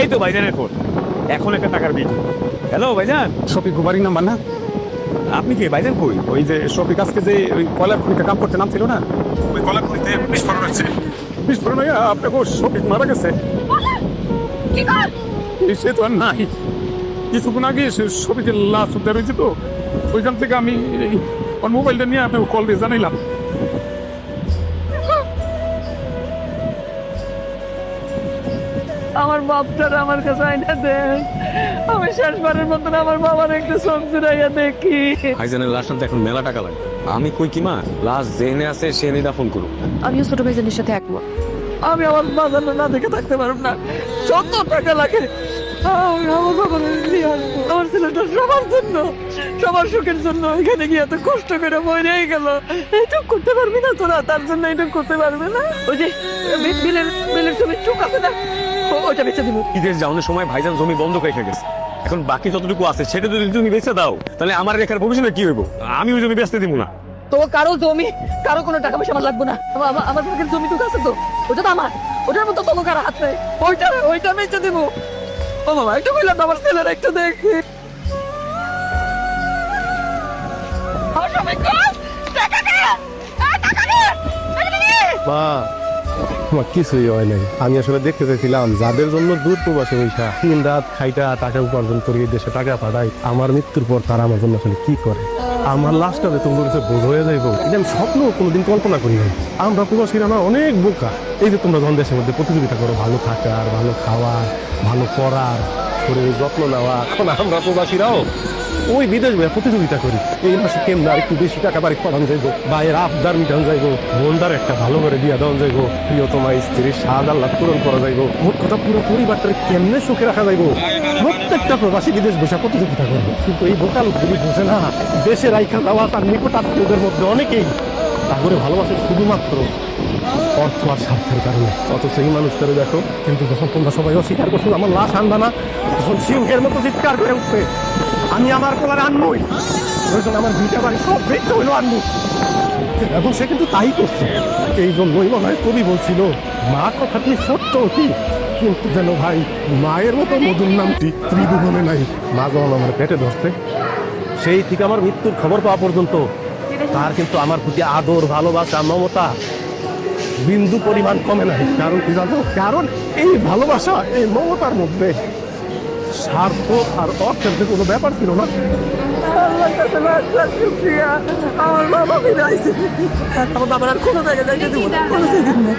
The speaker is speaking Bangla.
এই তো ভাইজানের ফোন, এখন একটা টাকার বিল। হ্যালো ভাইজান, শফিক গুবারির নাম্বার না? আপনি কি ভাইজান কই? ওই যে শফিক আজকে যে ওই কয়লার খনিতে কাম করতে নামছিল না, ওই কয়লার খনিতে বিস্ফোরণ হচ্ছে। বিস্ফোরণ হয়ে আপনাকে শফিক মারা গেছে। সে তো আর নাই, কিছুক্ষণ আগে শফিকের লাশ উদ্ধার হয়েছে, তো ওইখান থেকে আমি ওর মোবাইলটা নিয়ে আপনাকে কল দিয়ে জানাইলাম। আমার বাপটার আমার কাছে আইনা দেন, আমি শেষবারের মতন আমার বাবার একটু চোখ জুড়াইয়া দেখি। ভাইজানের লাশ আনতে এখন মেলা টাকা লাগে। আমি কই কি মা, লাশ জেনে আছে সে নিয়ে ফোন করুক। আমিও ছোট ভাইজানের সাথে একমত। আমি আমার বাজার না দেখে থাকতে পারব না, যত টাকা লাগে আমি আমার বাবার নিয়ে আসবো। আমার ছেলেটা সবার জন্য, সবার সুখের জন্য এখানে গিয়ে এত কষ্ট করে মরে গেল। এইটুক করতে পারবি না তোরা? তার জন্য এইটুক করতে পারবে না? ওই যে বিলের বিলের ছবি চোখ আছে না, ওইটা বেঁচে দিব। ঈদের যাওয়ানোর সময় ভাইজান জমি বন্ধ রেখে গেছে, এখন বাকি যতটুকু আছে সেটা যদি তুমি বেঁচে দাও, তাহলে আমার রেখার ভবিষ্যতে কি হইব? আমি ওই জমি বেচতে দিব না। তো কারো জমি, কারো কোনো টাকা পয়সা আমার লাগবে না। আমার ভাগের জমি টুকু আছে তো, ওটা তো আমার, ওটার মতো তোকে কারো হাত নেই। ওইটা বেঁচে দিব। ও বাবা, একটু বললাম আমার ছেলেরা একটু দেখি। মা, আমার কিছুই হয় নাই। আমি আসলে দেখতে চাইছিলাম যাদের জন্য দূর প্রবাসে বৈশা দিন রাত খাইটা টাকা উপার্জন করি, দেশে টাকা পাঠাই, আমার মৃত্যুর পর তারা আমার জন্য আসলে কি করে। আমার লাশটা যে তোমার কাছে বোঝ হয়ে যাইব, এটা আমি স্বপ্ন কোনোদিন কল্পনা করি নাই। আমরা প্রবাসীরা না অনেক বোকা। এই যে তোমরা যখন দেশের মধ্যে প্রতিযোগিতা করো ভালো থাকার, ভালো খাওয়ার, ভালো পড়ার, শরীরের যত্ন নেওয়া, এখন আমরা প্রবাসীরাও ওই বিদেশ বইয়া প্রতিযোগিতা করি। এই মাসে কেমন আর একটু বেশি টাকা বাড়ি ফলান যাইব, ভাইয়ের আবদার মিটান যাইব, বোনদার একটা ভালো করে বিয়া দেওয়া যাইব, প্রিয়তমা স্ত্রীর স্বাদ আল্লাহ পূরণ করা যাইব। মোট কথা পুরো পরিবারটাকে কেমনে সুখে রাখা যাইব, প্রত্যেকটা প্রবাসী বিদেশ বসে প্রতিযোগিতা করবে। কিন্তু এই বোকা লোকগুলি বোঝে না, দেশে রাইখা দেওয়া তার নিকট আত্মীয়দের মধ্যে অনেকেই তারপরে ভালোবাসে শুধুমাত্র অর্থ আর স্বার্থের কারণে। অথচ এই মানুষটারে দেখো, কিন্তু যখন তোমরা সবাই অস্বীকার করছো আমার লাশ আনবা না, তখন সিংহের মতো চিৎকার করে উঠবে আমি আমার পোলার আনবই, প্রয়োজন আমার দুইটা বাড়ি সব বেঁচে হইলো আনবো। এখন সে কিন্তু তাই করছে। এই জন্যই মনে হয় কবি বলছিল, মা কথাটি সত্য অতি, কিন্তু যেন ভাই মায়ের মতো মধুর নামটি ত্রিভুবনে নাই। মা যখন আমার পেটে ধরছে, সেই থেকে আমার মৃত্যুর খবর পাওয়া পর্যন্ত তার কিন্তু আমার প্রতি আদর, ভালোবাসা, মমতা বিন্দু পরিমাণ কমে নাই। কারণ কি জানো? কারণ এই ভালোবাসা, এই মমতার মধ্যে স্বার্থ আর অর্থের যে কোনো ব্যাপার ছিল না। আল্লাহর কাছে লাখ লাখ শুকরিয়া, আমার বাবা ফিরে আইছে। আমার বাবার আর কোনো জায়গায় যাইতে দিব না, কোনো জায়গায় না।